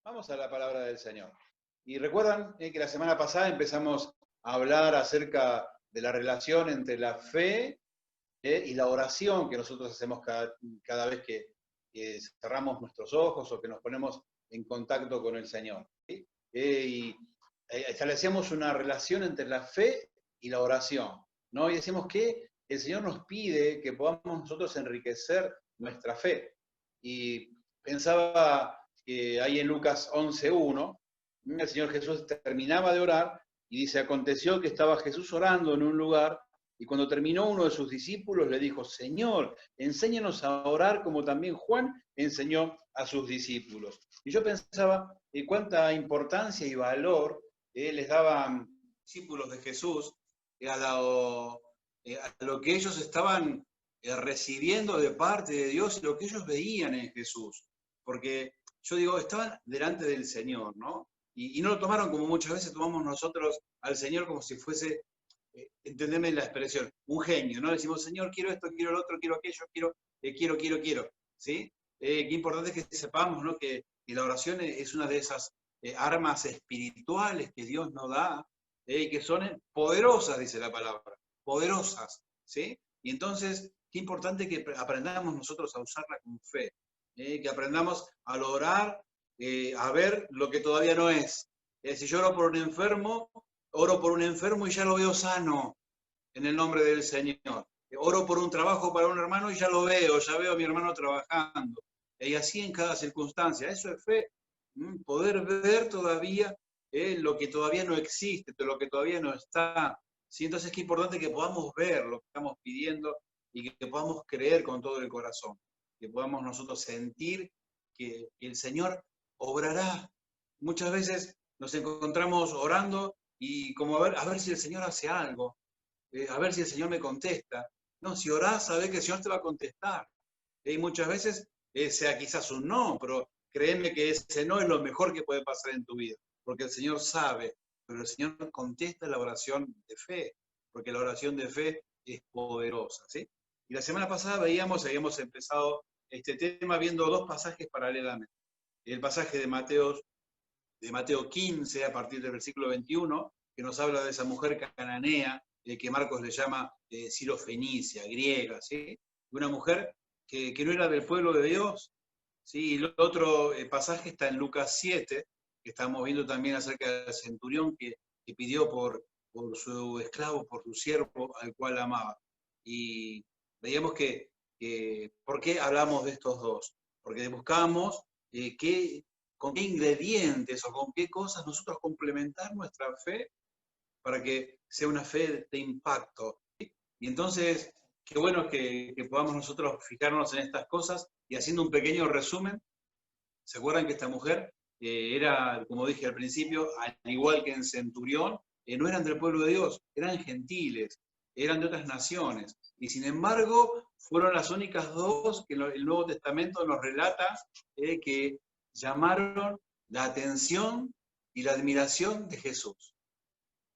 Vamos a la palabra del Señor. Y recuerdan que la semana pasada empezamos a hablar acerca de la relación entre la fe y la oración que nosotros hacemos cada vez que cerramos nuestros ojos o que nos ponemos en contacto con el Señor. ¿Sí? Y establecíamos una relación entre la fe y la oración, ¿no? Y decimos que el Señor nos pide que podamos nosotros enriquecer nuestra fe. Y pensaba que ahí en Lucas 11:1, el Señor Jesús terminaba de orar y dice, aconteció que estaba Jesús orando en un lugar y cuando terminó uno de sus discípulos le dijo, Señor, enséñanos a orar como también Juan enseñó a sus discípulos. Y yo pensaba cuánta importancia y valor les daban discípulos de Jesús a lo que ellos estaban recibiendo de parte de Dios y lo que ellos veían en Jesús. Porque yo digo, estaban delante del Señor, ¿no? Y no lo tomaron como muchas veces tomamos nosotros al Señor como si fuese, entendeme la expresión, un genio, ¿no? Le decimos, Señor, quiero esto, quiero lo otro, quiero aquello, quiero, ¿sí? Qué importante es que sepamos, ¿no? Que la oración es una de esas armas espirituales que Dios nos da, que son poderosas, dice la palabra, poderosas, ¿sí? Y entonces, qué importante que aprendamos nosotros a usarla con fe, que aprendamos a lograr, a ver lo que todavía no es. Si yo oro por un enfermo y ya lo veo sano, en el nombre del Señor. Oro por un trabajo para un hermano y ya lo veo, ya veo a mi hermano trabajando. Y así en cada circunstancia. Eso es fe. Poder ver todavía lo que todavía no existe, lo que todavía no está. ¿Sí? Entonces es importante que podamos ver lo que estamos pidiendo y que podamos creer con todo el corazón. Que podamos nosotros sentir que el Señor obrará. Muchas veces nos encontramos orando y como a ver si el Señor hace algo, a ver si el Señor me contesta. No, si orás, sabés que el Señor te va a contestar. Y muchas veces sea quizás un no, pero créeme que ese no es lo mejor que puede pasar en tu vida, porque el Señor sabe, pero el Señor contesta la oración de fe, porque la oración de fe es poderosa, ¿sí? Y la semana pasada habíamos empezado este tema viendo dos pasajes paralelamente. El pasaje de Mateo 15, a partir del versículo 21, que nos habla de esa mujer cananea, que Marcos le llama Sirofenicia, griega, ¿sí? Una mujer que no era del pueblo de Dios, ¿sí? Y el otro pasaje está en Lucas 7, que estamos viendo también acerca del centurión que pidió por su esclavo, por su siervo, al cual amaba. Y veíamos ¿por qué hablamos de estos dos? Porque buscamos con qué ingredientes o con qué cosas nosotros complementar nuestra fe para que sea una fe de impacto. Y entonces, qué bueno que podamos nosotros fijarnos en estas cosas y haciendo un pequeño resumen, ¿se acuerdan que esta mujer era, como dije al principio, al igual que en Centurión, no eran del pueblo de Dios, eran gentiles, eran de otras naciones. Y sin embargo, fueron las únicas dos que el Nuevo Testamento nos relata que llamaron la atención y la admiración de Jesús.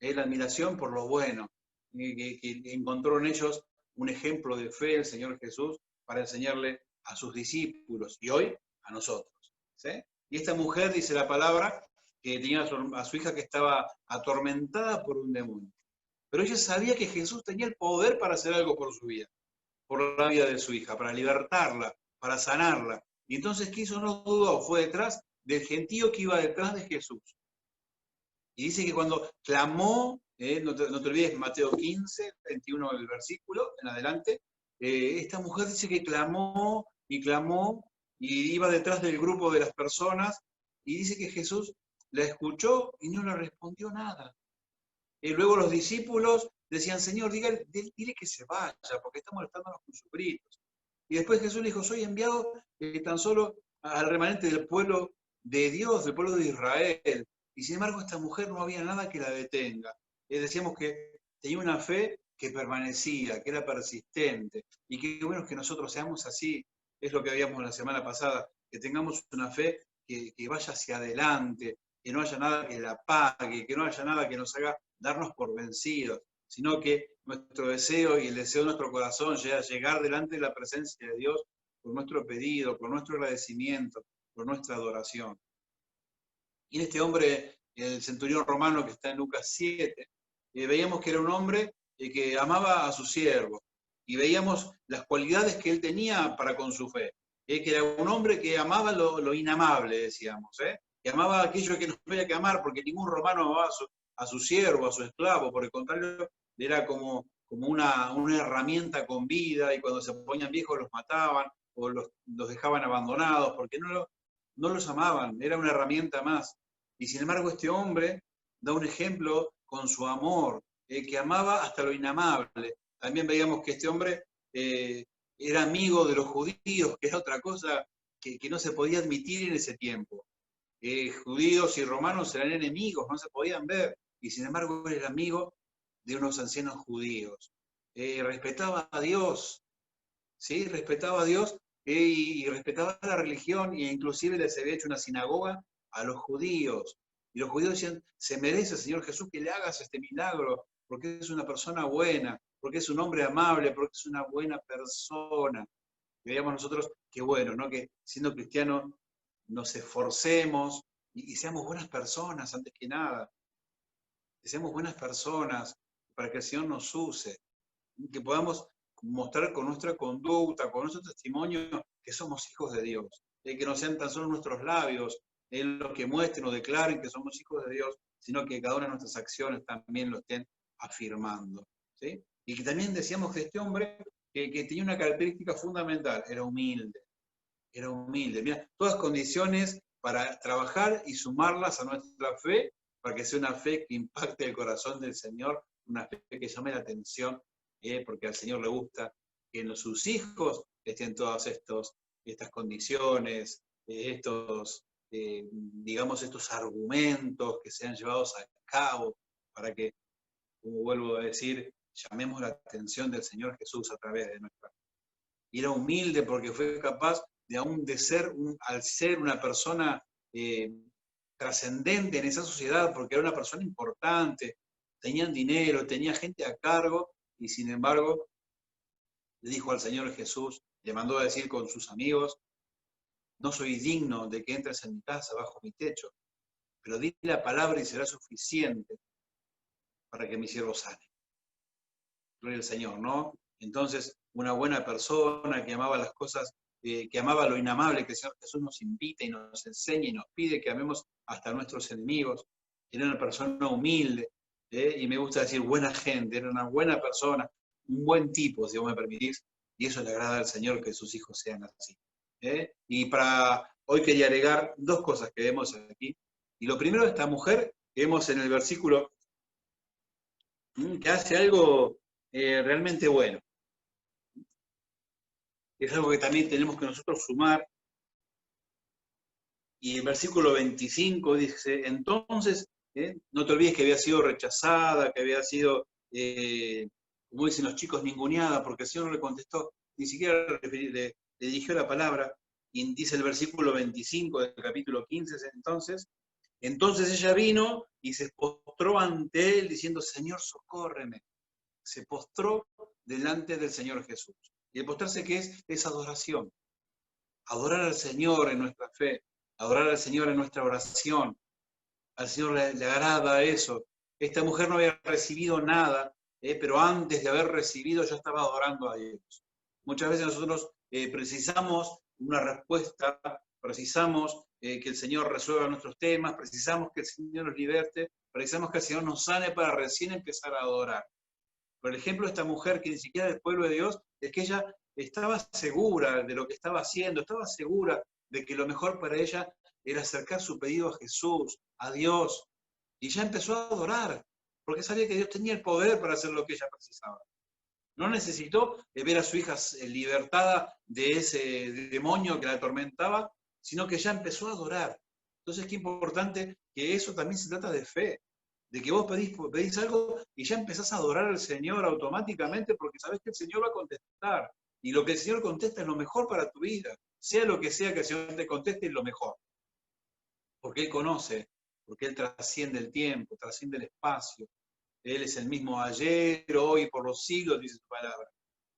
La admiración por lo bueno, que encontró en ellos un ejemplo de fe el Señor Jesús para enseñarle a sus discípulos y hoy a nosotros. ¿Sí? Y esta mujer, dice la palabra, que tenía a su hija que estaba atormentada por un demonio. Pero ella sabía que Jesús tenía el poder para hacer algo por su vida, por la vida de su hija, para libertarla, para sanarla. Y entonces, ¿qué hizo? No dudó, fue detrás del gentío que iba detrás de Jesús. Y dice que cuando clamó, no te olvides, Mateo 15, 21 el versículo, en adelante, esta mujer dice que clamó y clamó y iba detrás del grupo de las personas y dice que Jesús la escuchó y no le respondió nada. Y luego los discípulos decían, Señor, dile que se vaya, porque está molestándonos con sus gritos. Y después Jesús le dijo, soy enviado tan solo al remanente del pueblo de Dios, del pueblo de Israel. Y sin embargo, esta mujer no había nada que la detenga. Decíamos que tenía una fe que permanecía, que era persistente. Y qué bueno que nosotros seamos así. Es lo que habíamos la semana pasada, que tengamos una fe que vaya hacia adelante, que no haya nada que la apague, que no haya nada que nos haga darnos por vencidos, sino que nuestro deseo y el deseo de nuestro corazón sea llegar delante de la presencia de Dios por nuestro pedido, por nuestro agradecimiento, por nuestra adoración. Y en este hombre, el centurión romano que está en Lucas 7, veíamos que era un hombre que amaba a su siervo. Y veíamos las cualidades que él tenía para con su fe. Que era un hombre que amaba lo inamable, decíamos. Que amaba aquello que no había que amar, porque ningún romano amaba a su siervo, a su esclavo. Por el contrario, era como una herramienta con vida, y cuando se ponían viejos los mataban o los dejaban abandonados, porque no los amaban, era una herramienta más. Y sin embargo este hombre da un ejemplo con su amor, que amaba hasta lo inamable. También veíamos que este hombre era amigo de los judíos, que era otra cosa que no se podía admitir en ese tiempo. Judíos y romanos eran enemigos, no se podían ver, y sin embargo él era amigo de unos ancianos judíos. Respetaba a Dios, ¿sí? Respetaba a Dios y respetaba la religión, e inclusive les había hecho una sinagoga a los judíos. Y los judíos decían, se merece, Señor Jesús, que le hagas este milagro, porque es una persona buena, porque es un hombre amable, porque es una buena persona. Veíamos nosotros que bueno, ¿no? Que siendo cristianos nos esforcemos y seamos buenas personas antes que nada. Que seamos buenas personas para que el Señor nos use. Que podamos mostrar con nuestra conducta, con nuestro testimonio, que somos hijos de Dios. Que no sean tan solo nuestros labios los que muestren o declaren que somos hijos de Dios, sino que cada una de nuestras acciones también lo estén afirmando. ¿Sí? Y que también decíamos que este hombre, que tenía una característica fundamental, era humilde. Era humilde. Mira, todas condiciones para trabajar y sumarlas a nuestra fe, para que sea una fe que impacte el corazón del Señor, una fe que llame la atención, porque al Señor le gusta que en sus hijos estén todas estas condiciones, digamos, estos argumentos que sean llevados a cabo, para que, como vuelvo a decir, llamemos la atención del Señor Jesús a través de nuestra fe. Y era humilde porque fue capaz de aún de ser, al ser una persona trascendente en esa sociedad, porque era una persona importante, tenían dinero, tenía gente a cargo, y sin embargo le dijo al Señor Jesús, le mandó a decir con sus amigos, no soy digno de que entres en mi casa bajo mi techo, pero di la palabra y será suficiente para que mi siervo sane. Gloria al Señor, ¿no? Entonces, una buena persona que amaba las cosas, que amaba lo inamable, que el Señor Jesús nos invita y nos enseña y nos pide que amemos hasta a nuestros enemigos. Era una persona humilde, y me gusta decir buena gente, era una buena persona, un buen tipo, si vos me permitís, y eso le agrada al Señor que sus hijos sean así. Y para hoy quería agregar dos cosas que vemos aquí. Y lo primero, esta mujer que vemos en el versículo, que hace algo realmente bueno. Es algo que también tenemos que nosotros sumar. Y el versículo 25 dice, entonces, no te olvides que había sido rechazada, que había sido, como dicen los chicos, ninguneada, porque el Señor no le contestó, ni siquiera le dirigió la palabra. Y dice el versículo 25 del capítulo 15, entonces ella vino y se postró ante él diciendo, Señor, socórreme. Se postró delante del Señor Jesús. Y el postrarse, ¿qué es? Es adoración. Adorar al Señor en nuestra fe, adorar al Señor en nuestra oración. Al Señor le agrada eso. Esta mujer no había recibido nada, pero antes de haber recibido ya estaba adorando a Dios. Muchas veces nosotros precisamos una respuesta, precisamos que el Señor resuelva nuestros temas, precisamos que el Señor nos liberte, precisamos que el Señor nos sane para recién empezar a adorar. Por ejemplo, esta mujer que ni siquiera es del pueblo de Dios, es que ella estaba segura de lo que estaba haciendo, estaba segura de que lo mejor para ella era acercar su pedido a Jesús, a Dios, y ya empezó a adorar, porque sabía que Dios tenía el poder para hacer lo que ella precisaba. No necesitó ver a su hija libertada de ese demonio que la atormentaba, sino que ya empezó a adorar. Entonces, qué importante que eso también se trata de fe, de que vos pedís algo y ya empezás a adorar al Señor automáticamente porque sabés que el Señor va a contestar. Y lo que el Señor contesta es lo mejor para tu vida. Sea lo que sea que el Señor te conteste, es lo mejor. Porque Él conoce, porque Él trasciende el tiempo, trasciende el espacio. Él es el mismo ayer, hoy, y por los siglos, dice su palabra.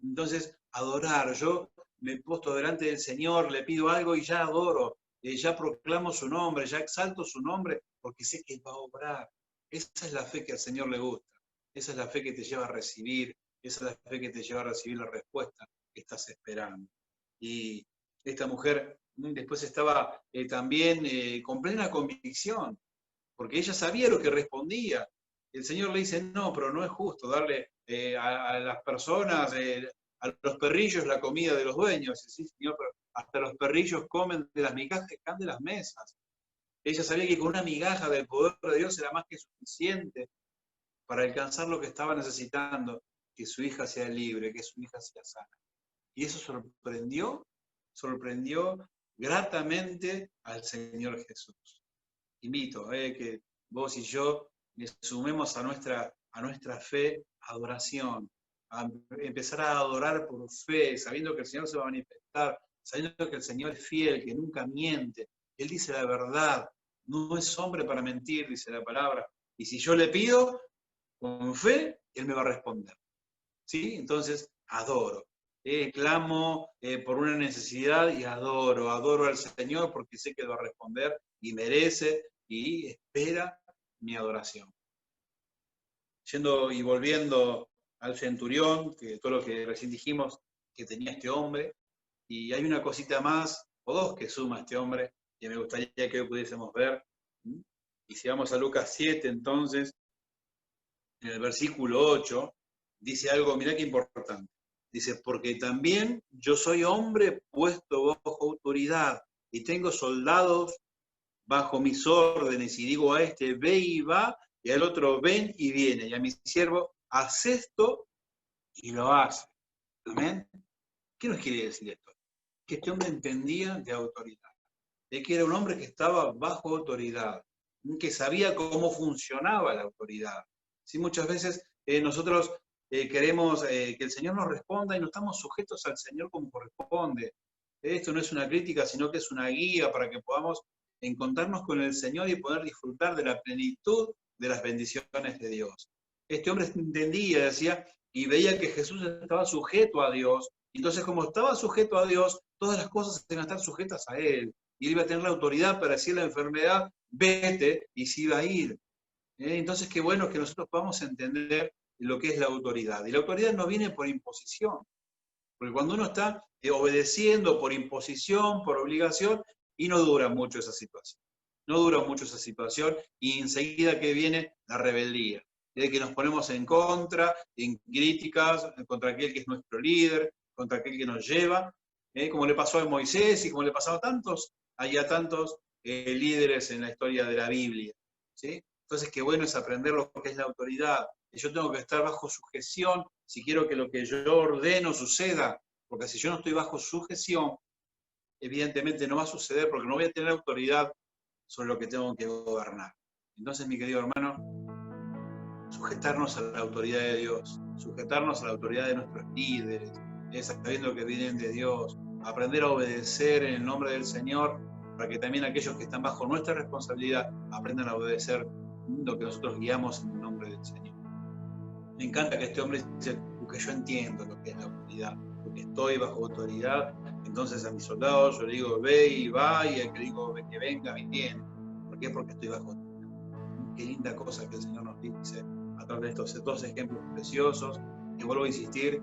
Entonces, adorar. Yo me posto delante del Señor, le pido algo y ya adoro. ya proclamo su nombre, ya exalto su nombre, porque sé que va a obrar. Esa es la fe que al Señor le gusta. Esa es la fe que te lleva a recibir. Esa es la fe que te lleva a recibir la respuesta que estás esperando. Y esta mujer después estaba también con plena convicción, porque ella sabía lo que respondía. El Señor le dice, no, pero no es justo darle a las personas, a los perrillos la comida de los dueños. Sí, Señor, pero hasta los perrillos comen de las migajas que están de las mesas. Ella sabía que con una migaja del poder de Dios era más que suficiente para alcanzar lo que estaba necesitando, que su hija sea libre, que su hija sea sana. Y eso sorprendió gratamente al Señor Jesús. Invito que vos y yo le sumemos a nuestra fe adoración, a empezar a adorar por fe, sabiendo que el Señor se va a manifestar, sabiendo que el Señor es fiel, que nunca miente, Él dice la verdad, no es hombre para mentir, dice la palabra, y si yo le pido con fe, Él me va a responder. ¿Sí? Entonces, adoro. Clamo por una necesidad y adoro al Señor porque sé que va a responder y merece y espera mi adoración. Yendo y volviendo al centurión, que todo lo que recién dijimos que tenía este hombre, y hay una cosita más, o dos que suma este hombre, que me gustaría que hoy pudiésemos ver. Y si vamos a Lucas 7, entonces, en el versículo 8, dice algo, mirá qué importante. Dice, porque también yo soy hombre puesto bajo autoridad y tengo soldados bajo mis órdenes y digo a este, ve y va, y al otro, ven y viene, y a mi siervo, haz esto y lo hace. ¿Amén? ¿Qué nos quiere decir esto? Que este hombre entendía de autoridad, de que era un hombre que estaba bajo autoridad, que sabía cómo funcionaba la autoridad. ¿Sí? Muchas veces nosotros queremos que el Señor nos responda y no estamos sujetos al Señor como corresponde. Esto no es una crítica, sino que es una guía para que podamos encontrarnos con el Señor y poder disfrutar de la plenitud de las bendiciones de Dios. Este hombre entendía, decía, y veía que Jesús estaba sujeto a Dios. Entonces, como estaba sujeto a Dios, todas las cosas iban a estar sujetas a Él. Y Él iba a tener la autoridad para decir a la enfermedad, vete, y se iba a ir. Entonces, qué bueno que nosotros podamos entender lo que es la autoridad. Y la autoridad no viene por imposición. Porque cuando uno está obedeciendo por imposición, por obligación, y no dura mucho esa situación. No dura mucho esa situación y enseguida que viene la rebeldía. De que nos ponemos en contra, en críticas, contra aquel que es nuestro líder, contra aquel que nos lleva, como le pasó a Moisés y como le pasó a tantos líderes en la historia de la Biblia. ¿Sí? Entonces, qué bueno es aprender lo que es la autoridad. Y yo tengo que estar bajo sujeción si quiero que lo que yo ordeno suceda, porque si yo no estoy bajo sujeción, evidentemente no va a suceder porque no voy a tener autoridad sobre lo que tengo que gobernar. Entonces, mi querido hermano, sujetarnos a la autoridad de Dios, sujetarnos a la autoridad de nuestros líderes, sabiendo que vienen de Dios, aprender a obedecer en el nombre del Señor, para que también aquellos que están bajo nuestra responsabilidad aprendan a obedecer lo que nosotros guiamos en el nombre del Señor. Me encanta que este hombre dice, porque yo entiendo lo que es la autoridad, porque estoy bajo autoridad, entonces a mis soldados yo le digo, ve y va, y al que digo, que venga, viene. ¿Por qué? Porque estoy bajo autoridad. Qué linda cosa que el Señor nos dice a través de estos dos ejemplos preciosos, que vuelvo a insistir,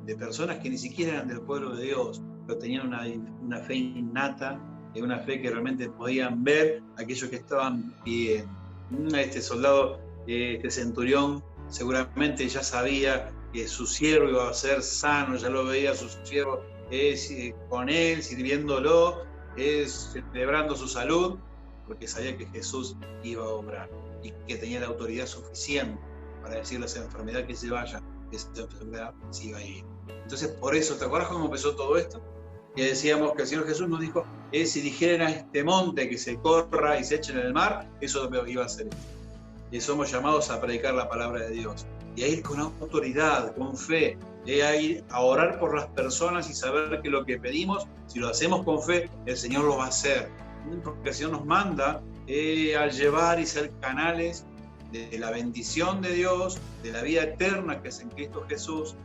de personas que ni siquiera eran del pueblo de Dios, pero tenían una fe innata, una fe que realmente podían ver aquello que estaban pidiendo. Este soldado, este centurión, seguramente ya sabía que su siervo iba a ser sano, ya lo veía a su siervo con él, sirviéndolo, celebrando su salud, porque sabía que Jesús iba a obrar y que tenía la autoridad suficiente para decirle a esa enfermedad que se vaya, que esa enfermedad se iba a ir. Entonces, por eso, ¿te acuerdas cómo empezó todo esto? Que decíamos que el Señor Jesús nos dijo, si dijeran a este monte que se corra y se eche en el mar, eso iba a ser esto. Y somos llamados a predicar la palabra de Dios y a ir con autoridad, con fe, a ir a orar por las personas y saber que lo que pedimos, si lo hacemos con fe, el Señor lo va a hacer. Porque el Señor nos manda a llevar y ser canales de la bendición de Dios, de la vida eterna que es en Cristo Jesús,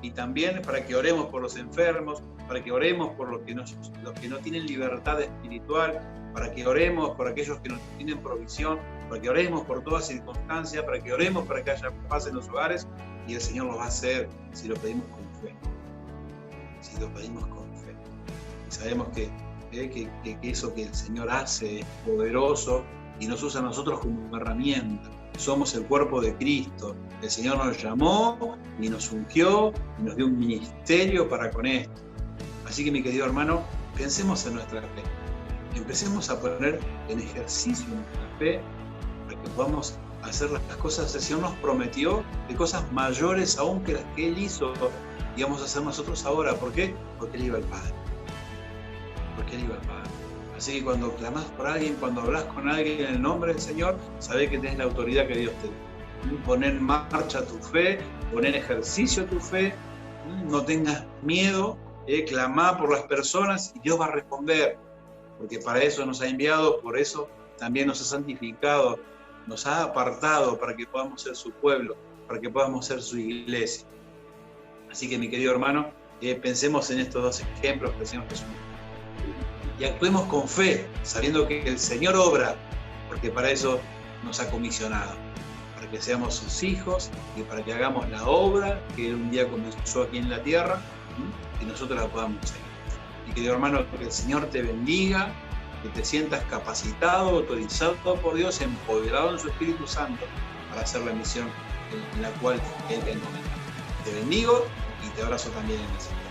y también para que oremos por los enfermos, para que oremos por los que no tienen libertad espiritual, para que oremos por aquellos que no tienen provisión, para que oremos por toda circunstancia, para que oremos para que haya paz en los hogares, y el Señor lo va a hacer si lo pedimos con fe. Si lo pedimos con fe. Sabemos que eso que el Señor hace es poderoso y nos usa a nosotros como herramienta. Somos el cuerpo de Cristo. El Señor nos llamó y nos ungió y nos dio un ministerio para con esto. Así que, mi querido hermano, pensemos en nuestra fe. Empecemos a poner en ejercicio nuestra fe para que podamos hacer las cosas que el Señor nos prometió, de cosas mayores aún que las que Él hizo, y vamos a hacer nosotros ahora. ¿Por qué? Porque Él iba al Padre. Porque Él iba al Padre. Así que cuando clamás por alguien, cuando hablas con alguien en el nombre del Señor, sabés que tenés la autoridad que Dios te da. Poner en marcha tu fe, poner en ejercicio tu fe, no tengas miedo, clamá por las personas y Dios va a responder. Porque para eso nos ha enviado, por eso también nos ha santificado, nos ha apartado para que podamos ser su pueblo, para que podamos ser su iglesia. Así que, mi querido hermano, pensemos en estos dos ejemplos que decimos que son. Y actuemos con fe, sabiendo que el Señor obra, porque para eso nos ha comisionado, para que seamos sus hijos y para que hagamos la obra que Él un día comenzó aquí en la tierra y nosotros la podamos seguir. Mi querido hermano, que el Señor te bendiga, que te sientas capacitado, autorizado por Dios, empoderado en su Espíritu Santo para hacer la misión en la cual Él te encomendó. Te bendigo y te abrazo también en el Señor.